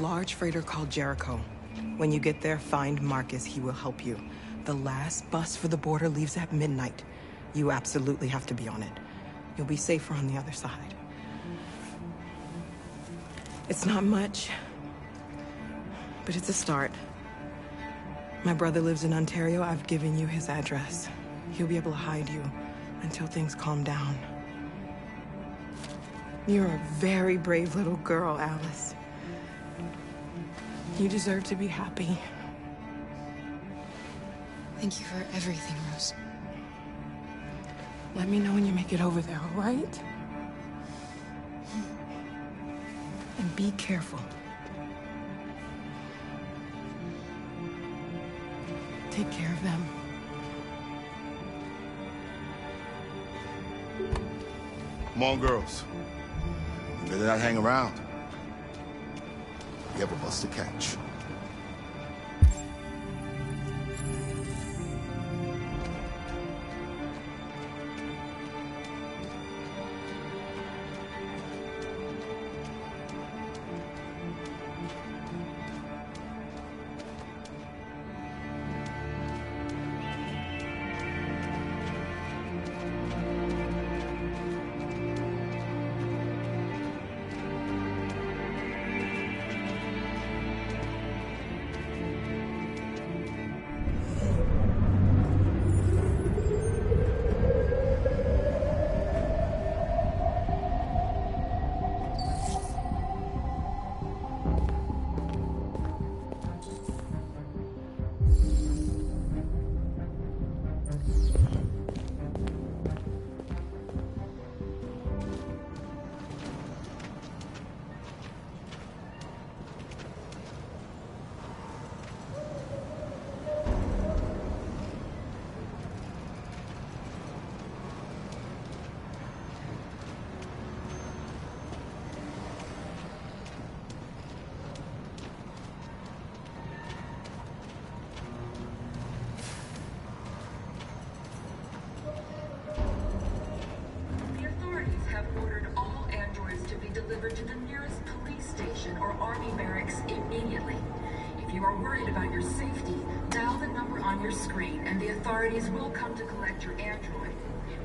large freighter called Jericho. When you get there, find Marcus. He will help you. The last bus for the border leaves at midnight. You absolutely have to be on it. You'll be safer on the other side. It's not much, but it's a start. My brother lives in Ontario. I've given you his address. He'll be able to hide you until things calm down. You're a very brave little girl, Alice. You deserve to be happy. Thank you for everything, Rose. Let me know when you make it over there, all right? And be careful. Take care of them. Come on, girls. You better not hang around. You have a bus to catch. To the nearest police station or army barracks immediately. If you are worried about your safety, dial the number on your screen and the authorities will come to collect your android.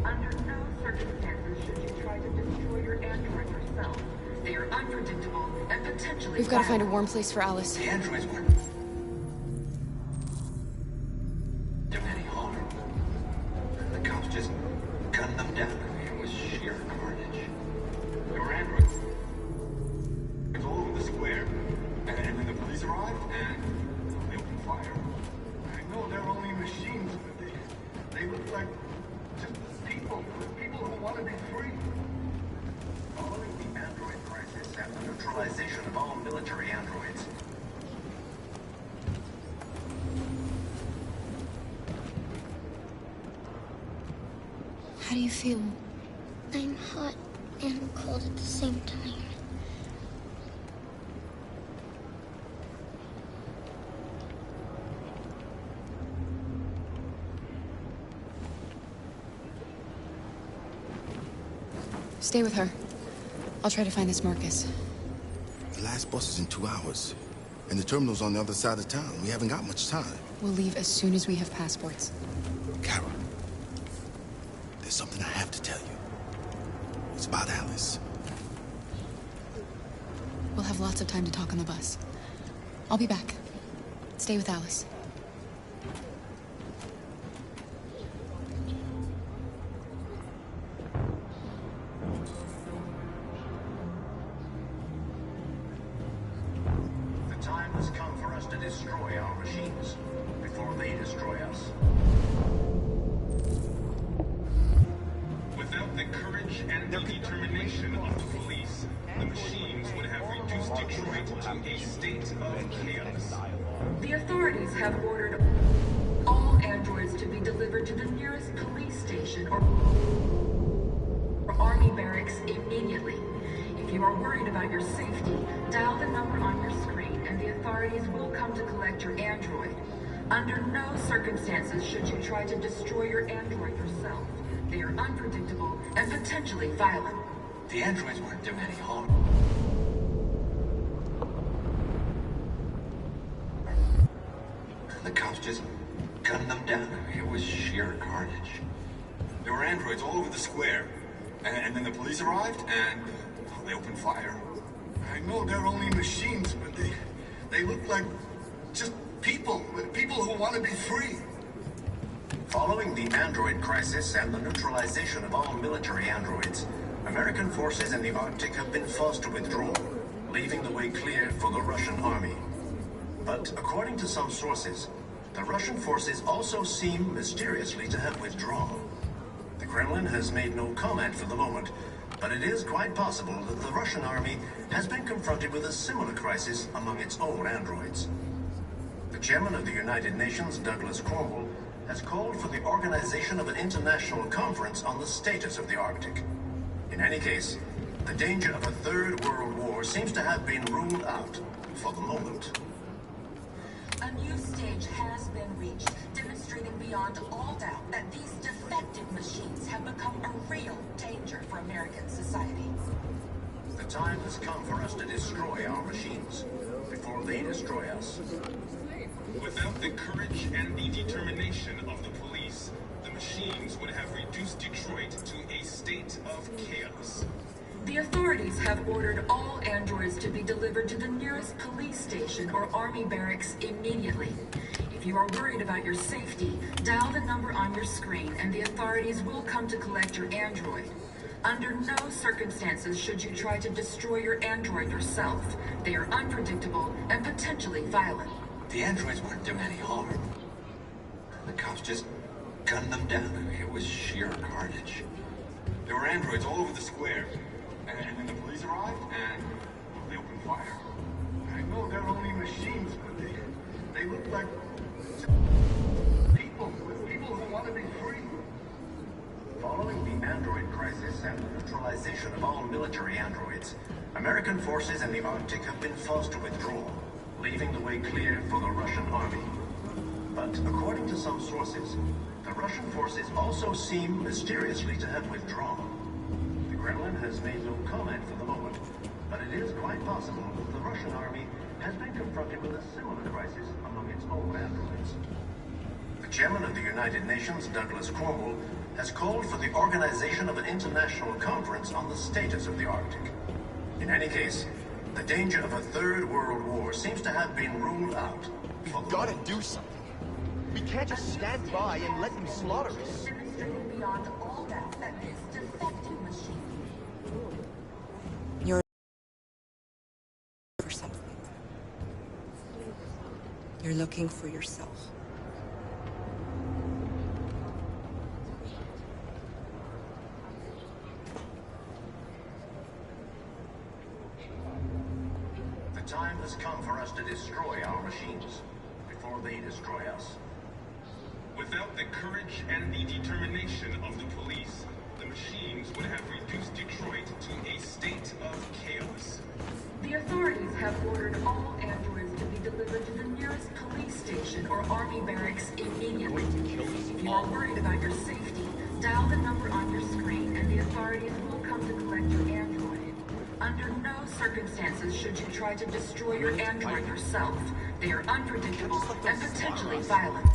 Under no circumstances should you try to destroy your android yourself. They are unpredictable and potentially We've got to find a warm place for Alice. The androids were... They're heading home. The cops just gunned them down. It was sheer carnage. Your android... all over the square. And when the police arrived, they opened fire. I know they're only machines, but they look like just people who want to be free. Following the android crisis and the neutralization of all military androids. How do you feel? I'm hot and cold at the same time. Stay with her. I'll try to find this Marcus. The last bus is in 2 hours. And the terminal's on the other side of town. We haven't got much time. We'll leave as soon as we have passports. Kara, there's something I have to tell you. It's about Alice. We'll have lots of time to talk on the bus. I'll be back. Stay with Alice. The time has come for us to destroy our machines before they destroy us. Without the courage and the determination of the police, the machines would have reduced Detroit to a state of chaos. The authorities have ordered all androids to be delivered to the nearest police station or army barracks immediately. If you are worried about your safety, dial the number on your screen and the authorities will come to collect your android. Under no circumstances should you try to destroy your android yourself. They are unpredictable and potentially violent. The androids weren't doing any harm. The cops just gunned them down. It was sheer carnage. There were androids all over the square. And then the police arrived, and they opened fire. I know they're only machines, but they look like just people who want to be free. Following the android crisis and the neutralization of all military androids, American forces in the Arctic have been forced to withdraw, leaving the way clear for the Russian army. But according to some sources, the Russian forces also seem mysteriously to have withdrawn. The Kremlin has made no comment for the moment, but it is quite possible that the Russian army has been confronted with a similar crisis among its own androids. The chairman of the United Nations, Douglas Cornwall, has called for the organization of an international conference on the status of the Arctic. In any case, the danger of a third world war seems to have been ruled out for the moment. A new stage has been reached, demonstrating beyond all doubt that these defective machines have become a real danger for American society. The time has come for us to destroy our machines before they destroy us. Without the courage and the determination of the police, the machines would have reduced Detroit to a state of chaos. The authorities have ordered all androids to be delivered to the nearest police station or army barracks immediately. If you are worried about your safety, dial the number on your screen and the authorities will come to collect your android. Under no circumstances should you try to destroy your android yourself. They are unpredictable and potentially violent. The androids weren't doing any harm. The cops just gunned them down. It was sheer carnage. There were androids all over the square. And then the police arrived, and they opened fire. I know they're only machines, but they look like people who want to be free. Following the android crisis and the neutralization of all military androids, American forces in the Arctic have been forced to withdraw, leaving the way clear for the Russian army. But according to some sources, the Russian forces also seem mysteriously to have withdrawn. The Kremlin has made no comment for the moment, but it is quite possible that the Russian army has been confronted with a similar crisis among its own androids. The chairman of the United Nations, Douglas Cornwall, has called for the organization of an international conference on the status of the Arctic. In any case, the danger of a third world war seems to have been ruled out. We've got to do something. We can't just stand by and let them slaughter us. Demonstrating beyond all doubt that this defective machine For something. You're looking for yourself. The time has come for us to destroy our machines before they destroy us. Without the courage and the determination of the police, the machines would have reduced Detroit to a state of chaos. The authorities have ordered all androids to be delivered to the nearest police station or army barracks immediately. If you are worried about your safety, dial the number on your screen and the authorities will come to collect your android. Under no circumstances should you try to destroy your android yourself. They are unpredictable and potentially violent.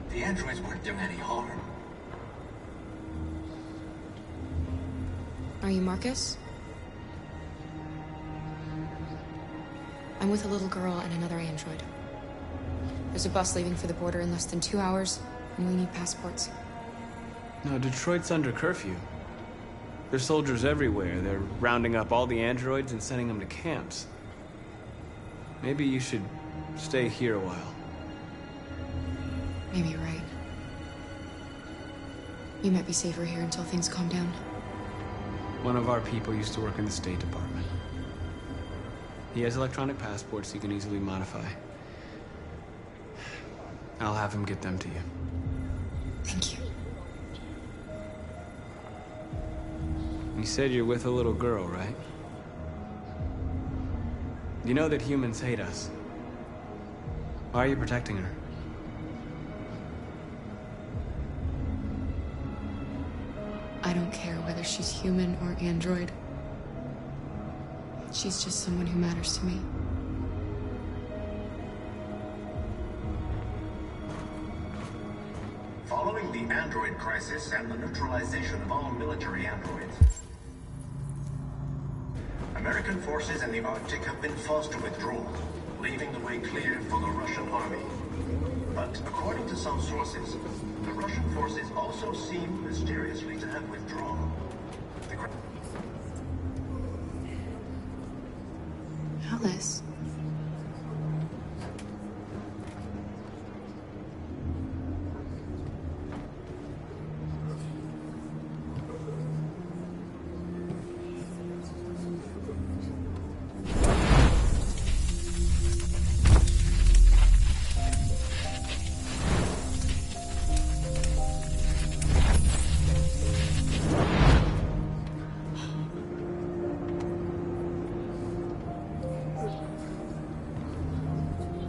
The androids weren't doing any harm. Are you Marcus? I'm with a little girl and another android. There's a bus leaving for the border in less than 2 hours, and we need passports. No, Detroit's under curfew. There's soldiers everywhere. They're rounding up all the androids and sending them to camps. Maybe you should stay here a while. Maybe you're right. You might be safer here until things calm down. One of our people used to work in the State Department. He has electronic passports he can easily modify. I'll have him get them to you. Thank you. You said you're with a little girl, right? You know that humans hate us. Why are you protecting her? I don't care whether she's human or android. She's just someone who matters to me. Following the android crisis and the neutralization of all military androids, American forces in the Arctic have been forced to withdraw, leaving the way clear for the Russian army. But according to some sources, the Russian forces also seem mysteriously to have withdrawn. Alice.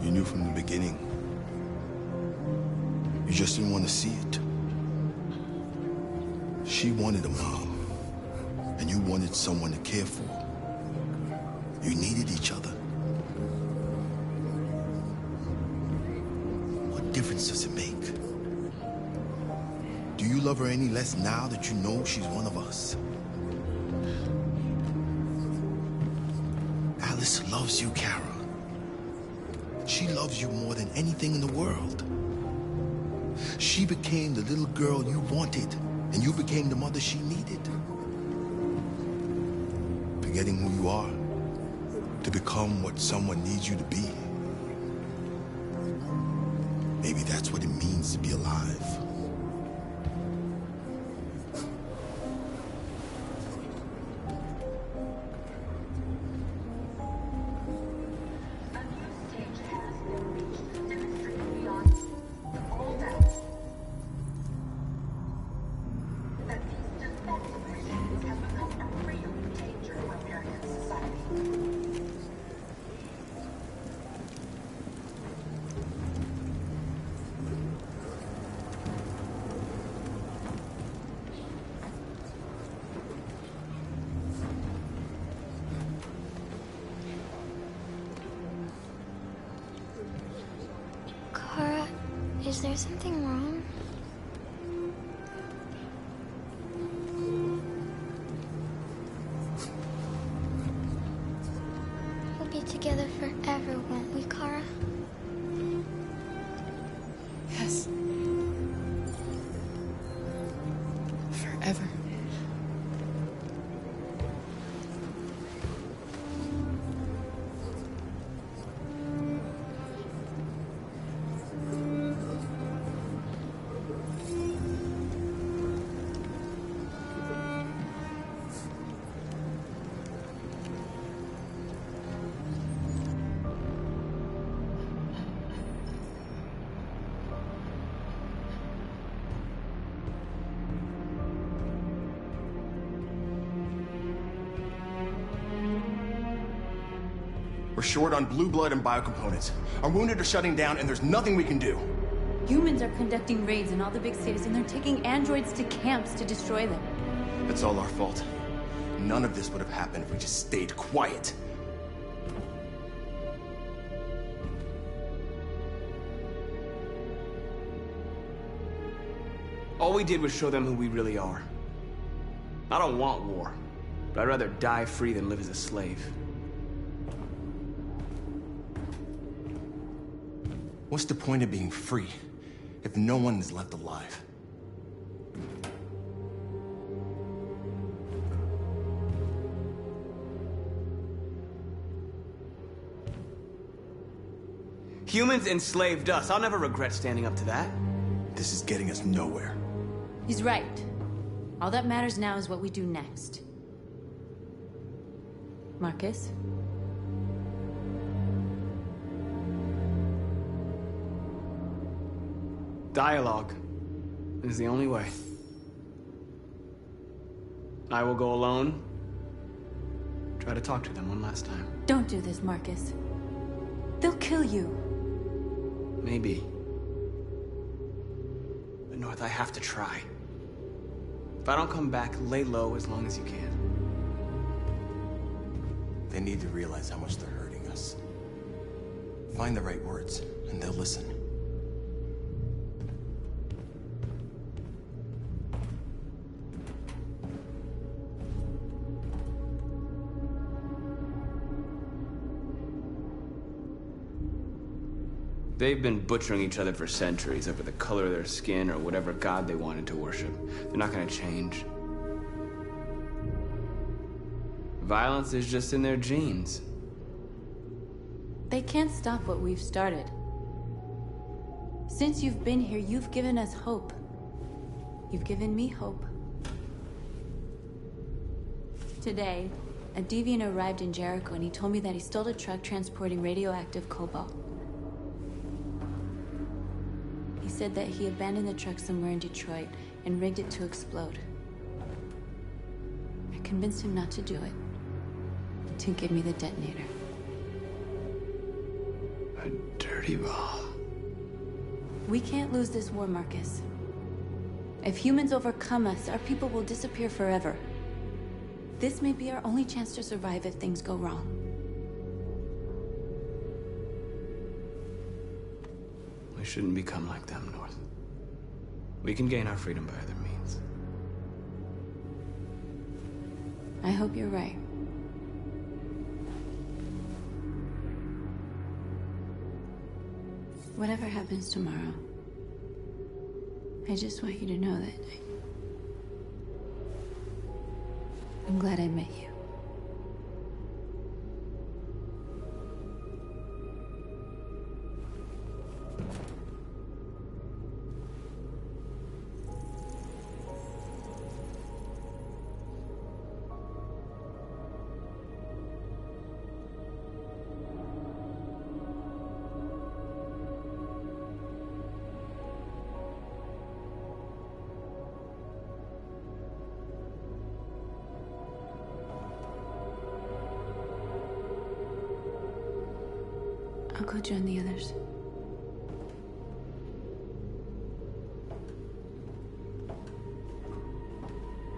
You knew from the beginning. You just didn't want to see it. She wanted a mom, and you wanted someone to care for. You needed each other. What difference does it make? Do you love her any less now that you know she's one of us? Alice loves you, Kara. She loves you more than anything in the world. She became the little girl you wanted, and you became the mother she needed. Forgetting who you are to become what someone needs you to be. Maybe that's what it means to be alive. Kara, is there something wrong? We'll be together forever, won't we, Kara? Yes. Forever. We're short on blue blood and biocomponents. Our wounded are shutting down, and there's nothing we can do. Humans are conducting raids in all the big cities, and they're taking androids to camps to destroy them. It's all our fault. None of this would have happened if we just stayed quiet. All we did was show them who we really are. I don't want war, but I'd rather die free than live as a slave. What's the point of being free if no one is left alive? Humans enslaved us. I'll never regret standing up to that. This is getting us nowhere. He's right. All that matters now is what we do next. Marcus? Dialogue is the only way. I will go alone. Try to talk to them one last time. Don't do this, Marcus. They'll kill you. Maybe. But North, I have to try. If I don't come back, lay low as long as you can. They need to realize how much they're hurting us. Find the right words, and they'll listen. They've been butchering each other for centuries over the color of their skin or whatever god they wanted to worship. They're not gonna change. Violence is just in their genes. They can't stop what we've started. Since you've been here, you've given us hope. You've given me hope. Today, a deviant arrived in Jericho and he told me that he stole a truck transporting radioactive cobalt. He said that he abandoned the truck somewhere in Detroit and rigged it to explode. I convinced him not to do it, to give me the detonator. A dirty ball. We can't lose this war, Marcus. If humans overcome us, our people will disappear forever. This may be our only chance to survive if things go wrong. We shouldn't become like them, North. We can gain our freedom by other means. I hope you're right. Whatever happens tomorrow, I just want you to know that I'm glad I met you. I'll go join the others.